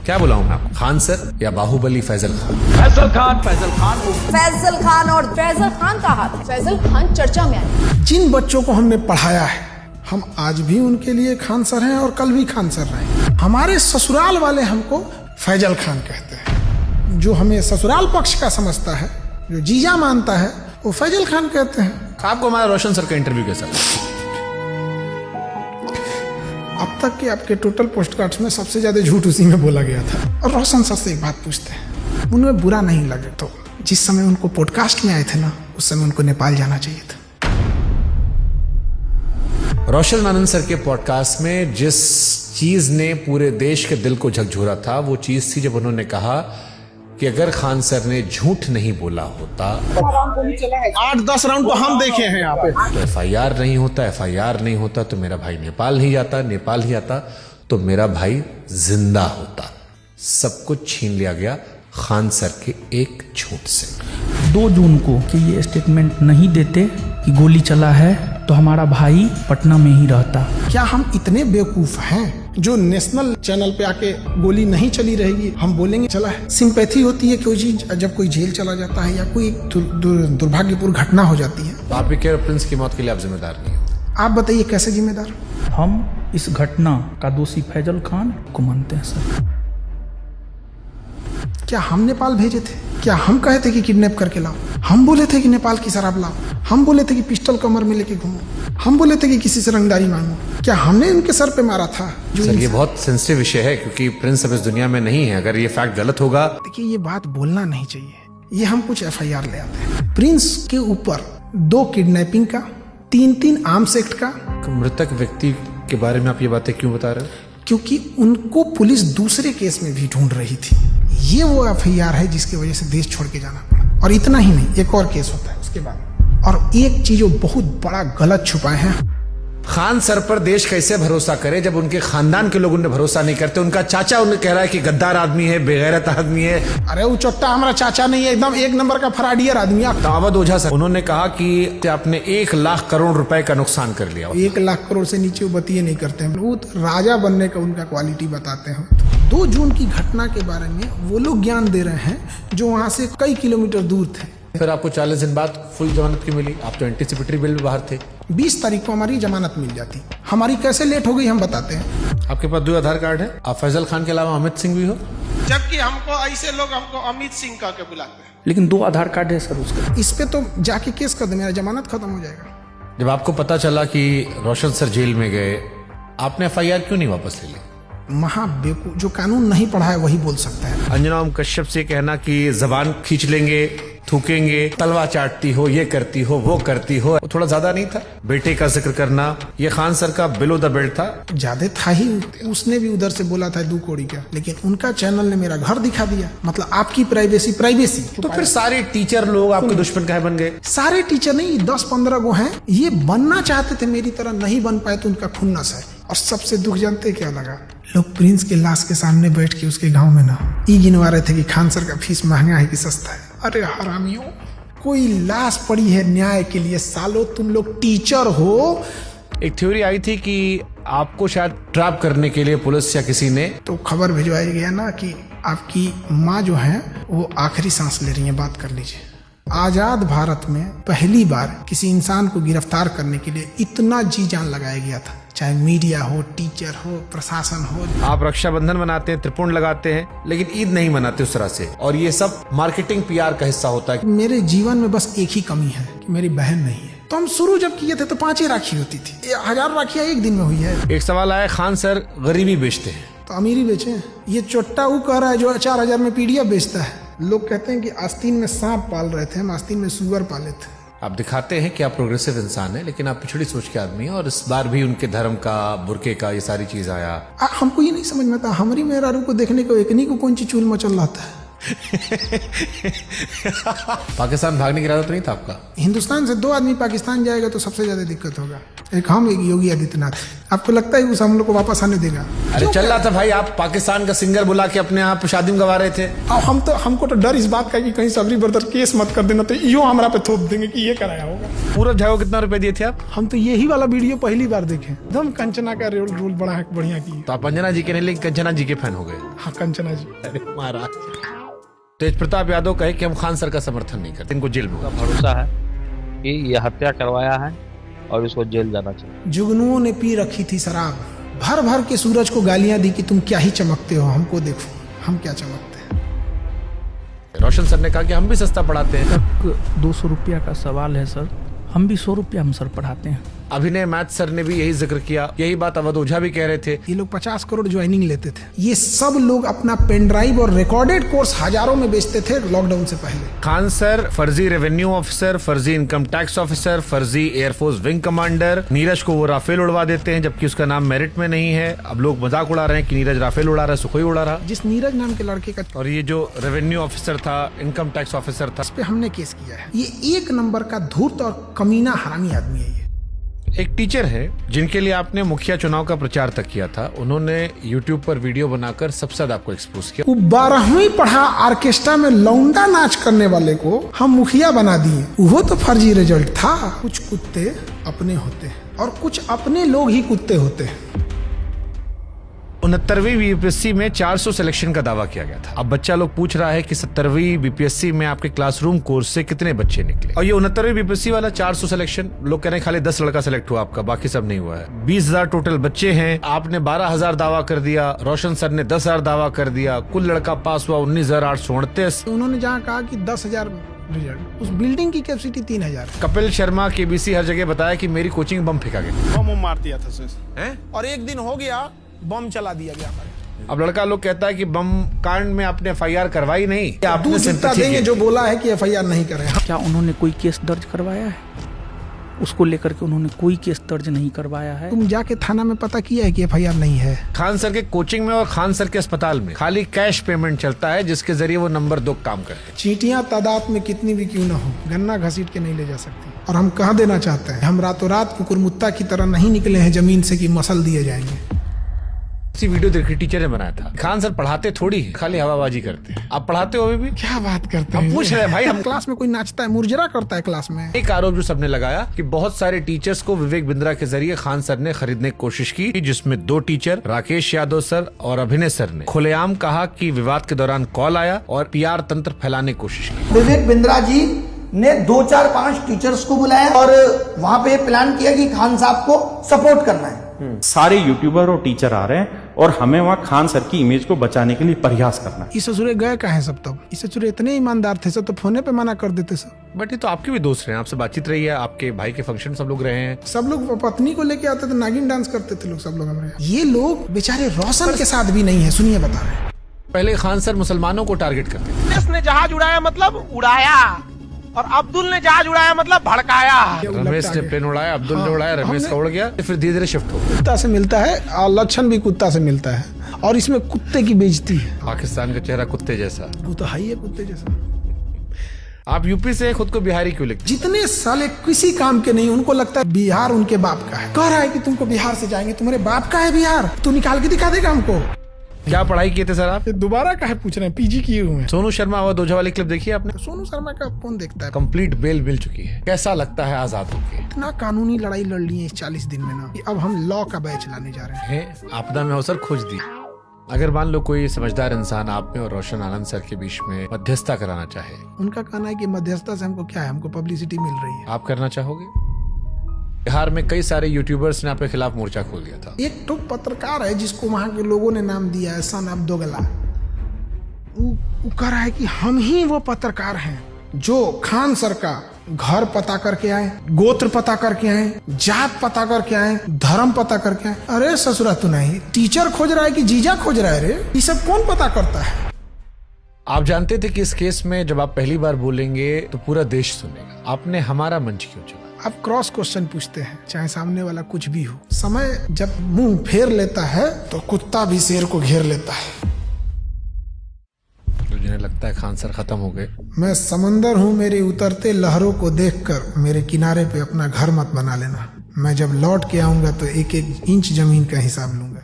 क्या बुलाऊं मैं आपको, खान सर या बाहुबली फैजल खान? फैजल खान, फैजल खान, फैजल खान और फैजल खान का हाथ। फैजल खान चर्चा में आए। जिन बच्चों को हमने पढ़ाया है, हम आज भी उनके लिए खान सर हैं और कल भी खान सर रहे। हमारे ससुराल वाले हमको फैजल खान कहते हैं। जो हमें ससुराल पक्ष का समझता है, जो जीजा मानता है, वो फैजल खान कहते हैं। आपको हमारा रोशन सर का इंटरव्यू कैसा लगा? अब तक के आपके टोटल पोस्टकार्ड्स में सबसे ज्यादा झूठ उसी में बोला गया था। और रोशन सर से एक बात पूछते हैं, उनमें बुरा नहीं लगे तो जिस समय उनको पॉडकास्ट में आए थे ना, उस समय उनको नेपाल जाना चाहिए था। रोशन आनंद सर के पॉडकास्ट में जिस चीज ने पूरे देश के दिल को झकझोरा था, वो चीज थी जब उन्होंने कहा कि अगर खान सर ने झूठ नहीं बोला होता, 8-10 राउंड तो हम देखे हैं यहाँ पे, तो एफआईआर नहीं होता, एफआईआर नहीं होता तो मेरा भाई नेपाल नहीं जाता, नेपाल ही आता तो मेरा भाई जिंदा होता। सब कुछ छीन लिया गया खान सर के एक झूठ से। 2 जून को कि ये स्टेटमेंट नहीं देते कि गोली चला है तो हमारा भाई पटना में ही रहता। क्या हम इतने बेवकूफ हैं जो नेशनल चैनल पे आके गोली नहीं चली रहेगी हम बोलेंगे चला है? सिंपैथी होती है कोई चीज जब कोई जेल चला जाता है या कोई दुर्भाग्यपूर्ण घटना हो जाती है। आप भी कह रहे प्रिंस की मौत के लिए आप जिम्मेदार नहीं हैं। आप बताइए कैसे जिम्मेदार? हम इस घटना का दोषी फैजल खान को मानते हैं सर। क्या हम नेपाल भेजे थे? क्या हम कहे थे कि किडनैप करके लाओ? हम बोले थे कि नेपाल की शराब लाओ? हम बोले थे कि पिस्टल कमर में लेके घूमो? हम बोले थे कि किसी से रंगदारी मांगो? क्या हमने उनके सर पे मारा था? सर ये बहुत सेंसिटिव विषय है क्योंकि प्रिंस अब इस दुनिया में नहीं है। अगर ये फैक्ट गलत होगा, देखिए ये बात बोलना नहीं चाहिए। ये हम कुछ एफआईआर ले आते हैं। प्रिंस के ऊपर 2 किडनैपिंग का, 3 आर्म्स एक्ट का। मृतक व्यक्ति के बारे में आप ये बातें क्यों बता रहे हो? क्योंकि उनको पुलिस दूसरे केस में भी ढूंढ रही थी। ये वो एफआईआर है जिसकी वजह से देश छोड़ के जाना पड़ा। और इतना ही नहीं, एक और केस होता है उसके बाद। और एक चीज जो बहुत बड़ा गलत छुपाए हैं, खान सर पर देश कैसे भरोसा करे जब उनके खानदान के लोग उन्हें भरोसा नहीं करते? उनका चाचा उन्हें कह रहा है कि गद्दार आदमी है, बेगैरत आदमी है। अरे वो चोट्टा हमारा चाचा नहीं है, एकदम 1 नंबर का फराडियर आदमी। दावत ओझा सर उन्होंने कहा कि आपने 1 लाख करोड़ रुपए का नुकसान कर लिया। 1 लाख करोड़ से नीचे वो बतिये नहीं करते हैं। वो राजा बनने का उनका क्वालिटी बताते हैं। 2 जून की घटना के बारे में वो लोग ज्ञान दे रहे हैं जो वहां से कई किलोमीटर दूर थे। फिर आपको 40 दिन बाद फुल जमानत की मिली। आप तो एंटीसिपेटरी बेल में बाहर थे। 20 तारीख को हमारी जमानत मिल जाती। हमारी कैसे लेट हो गई हम बताते हैं। आपके पास 2 आधार कार्ड है। आप फैजल खान के अलावा अमित सिंह भी हो। जबकि हमको ऐसे लोग हमको अमित सिंह कह के बुलाते हैं। लेकिन 2 आधार कार्ड है सर उसका। इस पे तो जाके केस कर दे, मेरा जमानत खत्म हो जाएगा। जब आपको पता चला कि रोशन सर जेल में गए, आपने एफआईआर क्यों नहीं वापस ले ली? महाबेवकूफ, जो कानून नहीं पढ़ा है वही बोल सकता है। अंजना ओम कश्यप से कहना कि जबान खींच लेंगे, थूकेंगे, तलवा चाटती हो, ये करती हो, वो करती हो, थोड़ा ज्यादा नहीं था? बेटे का जिक्र करना, ये खान सर का बिलो द बेल्ट था। ज्यादा था ही। उसने भी उधर से बोला था 2 कौड़ी का, लेकिन उनका चैनल ने मेरा घर दिखा दिया। मतलब आपकी प्राइवेसी। तो फिर सारे टीचर लोग आपके दुश्मन काहे बन गए? सारे टीचर नहीं, 10-15 गो हैं। ये बनना चाहते थे मेरी तरह, नहीं बन पाए तो उनका खुन्नस है। और सबसे दुख जानते क्या लगा? लोग प्रिंस के लाश के सामने बैठ के उसके गांव में ना गिनवा रहे थे कि खान सर का फीस महंगा है कि सस्ता है। अरे हरामियों, कोई लाश पड़ी है न्याय के लिए। सालो तुम लोग टीचर हो। एक थ्योरी आई थी कि आपको शायद ट्रैप करने के लिए पुलिस या किसी ने तो खबर भिजवाया गया ना कि आपकी माँ जो है वो आखिरी सांस ले रही है, बात कर लीजिए। आजाद भारत में पहली बार किसी इंसान को गिरफ्तार करने के लिए इतना जी जान लगाया गया था, चाहे मीडिया हो, टीचर हो, प्रशासन हो। आप रक्षाबंधन मनाते हैं, त्रिपुंड लगाते हैं, लेकिन ईद नहीं मनाते उस तरह से। और ये सब मार्केटिंग पीआर का हिस्सा होता है। मेरे जीवन में बस एक ही कमी है कि मेरी बहन नहीं है। तो हम शुरू जब किए थे तो 5 ही राखी होती थी। 1000 राखियां एक दिन में हुई है। एक सवाल आया, खान सर गरीबी बेचते हैं तो अमीरी बेचे। ये चोट्टा वो कह रहा है जो 4000 में पीडिया बेचता है। लोग कहते हैं कि आस्तीन में सांप पाल रहे थे, हम आस्तीन में सुअर पाले थे। आप दिखाते हैं कि आप प्रोग्रेसिव इंसान हैं, लेकिन आप पिछड़ी सोच के आदमी हैं। और इस बार भी उनके धर्म का, बुरके का, ये सारी चीज आया। हमको ये नहीं समझ में आता, हमारी मेहरारू को देखने को एकनी को कौन सी चूल मचल रहा था। पाकिस्तान भागने की इरादा तो नहीं था आपका? हिंदुस्तान से 2 आदमी पाकिस्तान जाएगा तो सबसे ज्यादा दिक्कत होगा, एक हम एक योगी आदित्यनाथ। आपको लगता है कि उस हम लोग को वापस आने देगा? अरे चल रहा था भाई, आप पाकिस्तान का सिंगर बुला के अपने आप शादी में गवा रहे थे। अब हमको तो डर इस बात का कि कहीं सबरी ब्रदर केस मत कर देना तो यो हमारा पे थोप देंगे कि ये कराया होगा। पूरा झा को कितना रुपए दिए थे आप? हम तो यही वाला वीडियो पहली बार देखे, एकदम कंचना का रोल बड़ा बढ़िया की। तो आप अंजना जी के नहीं लेकिन कंचना जी के फैन हो गए। हाँ कंचना जी। अरे महाराज, तेज प्रताप यादव कहे कि हम खान सर का समर्थन नहीं करते, इनको जेल में होगा। भरोसा है कि ये हत्या करवाया है और इसको जेल जाना चाहिए। जुगनुओं ने पी रखी थी शराब, भर भर के सूरज को गालियां दी कि तुम क्या ही चमकते हो, हमको देखो हम क्या चमकते हैं। रोशन सर ने कहा कि हम भी सस्ता पढ़ाते हैं। 200 रुपया का सवाल है सर, हम भी 100 रुपया हम सर पढ़ाते हैं। अभिनय मैथ सर ने भी यही जिक्र किया, यही बात अवध ओझा भी कह रहे थे। ये लोग 50 करोड़ ज्वाइनिंग लेते थे। ये सब लोग अपना पेन ड्राइव और रिकॉर्डेड कोर्स हजारों में बेचते थे लॉकडाउन से पहले। खान सर फर्जी रेवेन्यू ऑफिसर, फर्जी इनकम टैक्स ऑफिसर, फर्जी एयरफोर्स विंग कमांडर। नीरज को वो राफेल उड़वा देते हैं जबकि उसका नाम मेरिट में नहीं है। अब लोग मजाक उड़ा रहे हैं कि नीरज राफेल उड़ा रहा है, सुखोई उड़ा रहा। जिस नीरज नाम के लड़के का और ये जो रेवेन्यू ऑफिसर था, इनकम टैक्स ऑफिसर था, इस पे हमने केस किया है। ये 1 नंबर का धूर्त और कमीना हरामी आदमी है। ये एक टीचर है जिनके लिए आपने मुखिया चुनाव का प्रचार तक किया था, उन्होंने YouTube पर वीडियो बनाकर सबसे ज्यादा आपको एक्सपोज किया। वो 12वीं पढ़ा ऑर्केस्ट्रा में लौंडा नाच करने वाले को हम मुखिया बना दिए। वो तो फर्जी रिजल्ट था। कुछ कुत्ते अपने होते हैं और कुछ अपने लोग ही कुत्ते होते हैं। 69वीं बीपीएससी में 400 सिलेक्शन का दावा किया गया था। अब बच्चा लोग पूछ रहा है कि 70वीं बीपीएससी में आपके क्लासरूम कोर्स से कितने बच्चे निकले। और ये 69वीं बीपीएससी वाला 400 सिलेक्शन, लोग कह रहे हैं खाली 10 लड़का सिलेक्ट हुआ आपका, बाकी सब नहीं हुआ है। 20,000 टोटल बच्चे हैं, आपने 12,000 दावा कर दिया, रोशन सर ने 10,000 दावा कर दिया, कुल लड़का पास हुआ 19,838। उन्होंने जहाँ कहा कि 10,000 रिजल्ट, उस बिल्डिंग की कैपेसिटी 3,000। कपिल शर्मा केबीसी हर जगह बताया कि मेरी कोचिंग बम फेंका गया। बम मार दिया था सर हैं? और एक दिन हो गया बम चला दिया गया। अब लड़का लोग कहता है कि बम कांड में आपने FIR करवाई नहीं, आपने दूध जितना sympathy देंगे की। जो बोला है कि FIR नहीं करे। क्या उन्होंने कोई केस दर्ज करवाया है? उसको लेकर के उन्होंने कोई केस दर्ज नहीं करवाया है। तुम जाके थाना में पता किया है कि FIR नहीं है? खान सर के कोचिंग में और खान सर के अस्पताल में खाली कैश पेमेंट चलता है, जिसके जरिए वो नंबर 2 काम करते हैं। चींटियां तादाद में कितनी भी क्यों ना हो, गन्ना घसीट के नहीं ले जा सकती। और हम कह देना चाहते हैं, हम रातों रात कुकुरमुत्ता की तरह नहीं निकले हैं जमीन से कि मसल दिए जाएंगे। इसी वीडियो देखी टीचर ने बनाया था। खान सर पढ़ाते थोड़ी है, खाली हवाबाजी करते हैं। आप पढ़ाते हो अभी भी? क्या बात करते हम हैं? पूछ रहे हैं भाई, हम क्लास में कोई नाचता है, मुरझरा करता है क्लास में। एक आरोप जो सबने लगाया कि बहुत सारे टीचर्स को विवेक बिंद्रा के जरिए खान सर ने खरीदने की कोशिश की, जिसमें 2 टीचर राकेश यादव सर और अभिनय सर ने खुलेआम कहा कि विवाद के दौरान कॉल आया और PR तंत्र फैलाने की कोशिश की। विवेक बिंद्रा जी ने 2, 4, 5 टीचर्स को बुलाया और वहां पे प्लान किया कि खान साहब को सपोर्ट करना है। सारे यूट्यूबर और टीचर आ रहे हैं और हमें वहाँ खान सर की इमेज को बचाने के लिए प्रयास करना है। इस ससुरे गए कहाँ हैं सब? तब इस ससुरे इतने ईमानदार थे सब, तो फोने पे मना कर देते सब। बट ये तो आपके भी दोस्त रहे हैं, आपसे बातचीत रही है, आपके भाई के फंक्शन सब लोग रहे हैं। सब लोग पत्नी को लेके आते थे, नागिन डांस करते थे लोग, सब लोग हमारे। ये लोग बेचारे रोशन के साथ भी नहीं है। सुनिए बता रहे हैं। पहले खान सर मुसलमानों को टारगेट करते थे। रमेश ने जहाज उड़ाया मतलब उड़ाया, और अब्दुल ने जहाज उड़ाया मतलब भड़काया। रमेश ने प्लेन उड़ाया, अब्दुल ने उड़ाया, रमेश का उड़ गया, फिर धीरे धीरे शिफ्ट हो गया। कुत्ता से मिलता है और लक्षण भी कुत्ता से मिलता है, और इसमें कुत्ते की बेइज्जती है। पाकिस्तान का चेहरा कुत्ते जैसा। वो तो है ही है कुत्ते जैसा। आप यूपी से खुद को बिहारी क्यों लिखते? जितने साले किसी काम के नहीं, उनको लगता है बिहार उनके बाप का है। कह रहा है कि तुमको बिहार से जाएंगे, तुम्हारे बाप का है बिहार, तू निकाल के दिखा देगा हमको। क्या पढ़ाई किए थे सर आप? ये दोबारा काहे पूछ रहे हैं? PG किए हुए हैं। सोनू शर्मा अवध ओझा वाली क्लिप देखी आपने? सोनू शर्मा का कौन देखता है? कंप्लीट बेल मिल चुकी है, कैसा लगता है आजाद होके? इतना कानूनी लड़ाई लड़ ली है इस 40 दिन में ना, कि अब हम लॉ का बैच लाने जा रहे हैं। आपदा में अवसर खोज दी। अगर मान लो कोई समझदार इंसान आप में और रोशन आनंद सर के बीच में मध्यस्थता कराना चाहे, उनका कहना है कि मध्यस्थता से हमको क्या है, हमको पब्लिसिटी मिल रही है। आप करना चाहोगे? बिहार में कई सारे यूट्यूबर्स ने आपके खिलाफ मोर्चा खोल दिया था। एक तो पत्रकार है जिसको वहां के लोगों ने नाम दिया है सन ऑफ दोगला। वो कह रहा है कि हम ही वो पत्रकार हैं जो खान सर का घर पता करके आए, गोत्र पता करके आए, जात पता करके आए, धर्म पता करके आए। अरे ससुरा तू नहीं, टीचर खोज रहा है कि जीजा खोज रहा है? रे ये सब कौन पता करता है? आप जानते थे कि इस केस में जब आप पहली बार बोलेंगे तो पूरा देश सुनेगा, आपने हमारा मंच क्यों चुना? आप क्रॉस क्वेश्चन पूछते हैं, चाहे सामने वाला कुछ भी हो। समय जब मुंह फेर लेता है तो कुत्ता भी शेर को घेर लेता है। तो जिन्हें कहने लगता है खान सर खत्म हो गए। मैं समंदर हूँ, मेरे उतरते लहरों को देखकर मेरे किनारे पे अपना घर मत बना लेना। मैं जब लौट के आऊंगा तो एक एक इंच जमीन का हिसाब लूंगा।